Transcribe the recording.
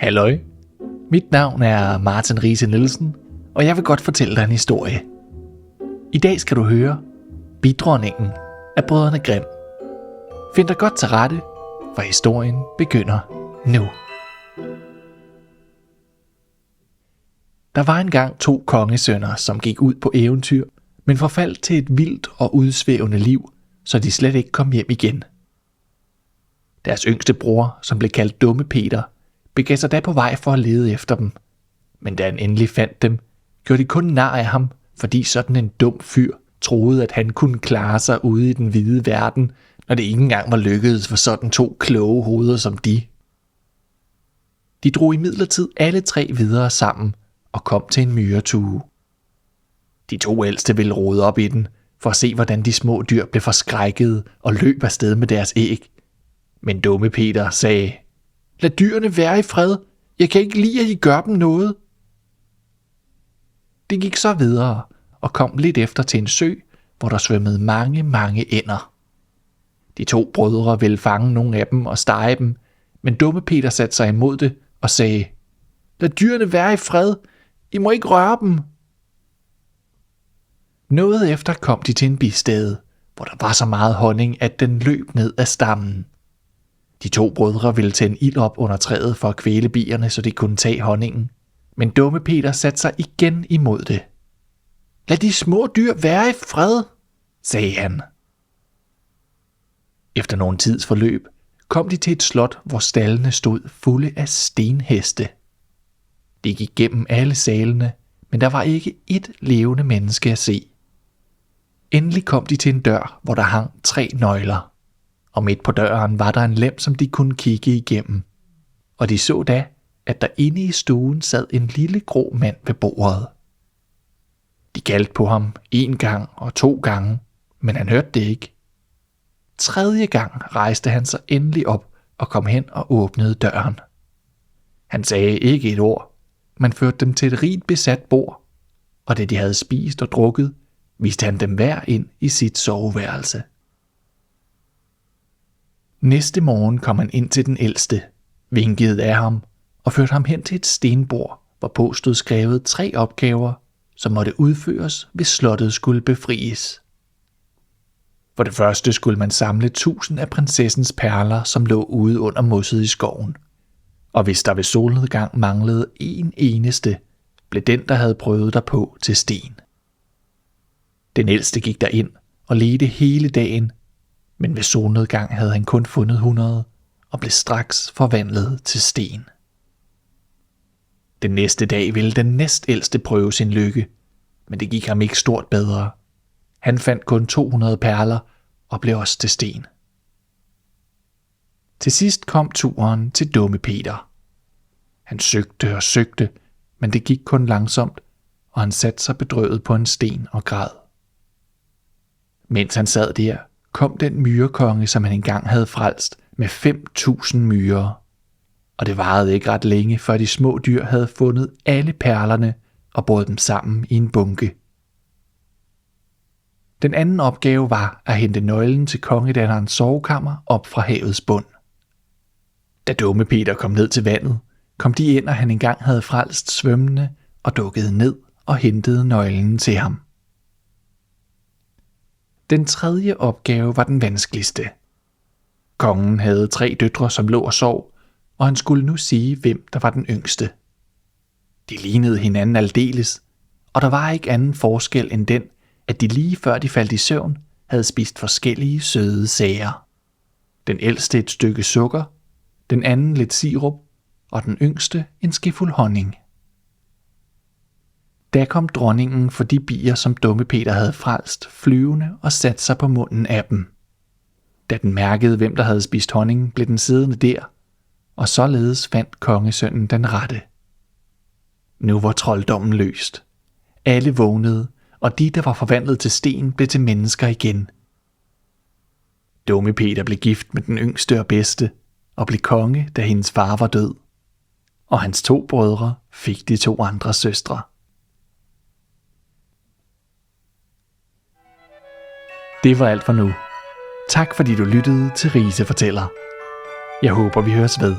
Halløj. Mit navn er Martin Riise Nielsen, og jeg vil godt fortælle dig en historie. I dag skal du høre Bidronningen af Brødrene Grimm. Find dig godt til rette, for historien begynder nu. Der var engang 2 kongesønner, som gik ud på eventyr, men forfaldt til et vildt og udsvævende liv, så de slet ikke kom hjem igen. Deres yngste bror, som blev kaldt Dumme Peter, begav sig da på vej for at lede efter dem. Men da han endelig fandt dem, gjorde de kun nar af ham, fordi sådan en dum fyr troede, at han kunne klare sig ude i den hvide verden, når det ikke engang var lykkedes for sådan 2 kloge hoveder som de. De drog imidlertid alle 3 videre sammen og kom til en myretue. De 2 ældste ville rode op i den, for at se hvordan de små dyr blev forskrækkede og løb afsted med deres æg. Men Dumme Peter sagde: "Lad dyrene være i fred. Jeg kan ikke lide, at I gør dem noget." De gik så videre og kom lidt efter til en sø, hvor der svømmede mange ænder. De 2 brødre ville fange nogle af dem og stege dem, men Dumme Peter satte sig imod det og sagde: "Lad dyrene være i fred. I må ikke røre dem." Noget efter kom de til en bistade, hvor der var så meget honning, at den løb ned ad stammen. De 2 brødre ville tænde ild op under træet for at kvæle bierne, så de kunne tage honningen. Men Dumme Peter satte sig igen imod det. "Lad de små dyr være i fred," sagde han. Efter nogen tids forløb kom de til et slot, hvor staldene stod fulde af stenheste. De gik gennem alle salene, men der var ikke ét levende menneske at se. Endelig kom de til en dør, hvor der hang 3 nøgler. Og midt på døren var der en lem, som de kunne kigge igennem. Og de så da, at der inde i stuen sad en lille grå mand ved bordet. De kaldte på ham 1 gang og 2 gange, men han hørte det ikke. 3. gang rejste han sig endelig op og kom hen og åbnede døren. Han sagde ikke et ord, men førte dem til et rigt besat bord, og da de havde spist og drukket, viste han dem hver ind i sit soveværelse. Næste morgen kom han ind til den ældste, vinkede af ham og førte ham hen til et stenbord, hvorpå stod skrevet 3 opgaver, som måtte udføres, hvis slottet skulle befries. For det første skulle man samle 1000 af prinsessens perler, som lå ude under mosset i skoven. Og hvis der ved solnedgang manglede en eneste, blev den, der havde prøvet derpå, til sten. Den ældste gik derind og ledte hele dagen, men ved solnedgang havde han kun fundet 100 og blev straks forvandlet til sten. Den næste dag ville den næstældste prøve sin lykke, men det gik ham ikke stort bedre. Han fandt kun 200 perler og blev også til sten. Til sidst kom turen til Dumme Peter. Han søgte og søgte, men det gik kun langsomt, og han satte sig bedrøvet på en sten og græd. Mens han sad der, kom den myrekonge, som han engang havde frelst, med 5000 myrer. Og det varede ikke ret længe, før de små dyr havde fundet alle perlerne og båret dem sammen i en bunke. Den anden opgave var at hente nøglen til kongedatterens sovekammer op fra havets bund. Da Dumme Peter kom ned til vandet, kom de ænder, han engang havde frelst, svømmende og dukkede ned og hentede nøglen til ham. Den 3. opgave var den vanskeligste. Kongen havde 3 døtre, som lå og sov, og han skulle nu sige, hvem der var den yngste. De lignede hinanden aldeles, og der var ikke anden forskel end den, at de lige før de faldt i søvn, havde spist forskellige søde sager. Den ældste et stykke sukker, den anden lidt sirup, og den yngste en skefuld honning. Da kom dronningen for de bier, som Dumme Peter havde frelst, flyvende og satte sig på munden af dem. Da den mærkede, hvem der havde spist honningen, blev den siddende der, og således fandt kongesønnen den rette. Nu var trolddommen løst. Alle vågnede, og de, der var forvandlet til sten, blev til mennesker igen. Dumme Peter blev gift med den yngste og bedste, og blev konge, da hendes far var død. Og hans 2 brødre fik de 2 andre søstre. Det var alt for nu. Tak fordi du lyttede til Riise Fortæller. Jeg håber vi høres ved.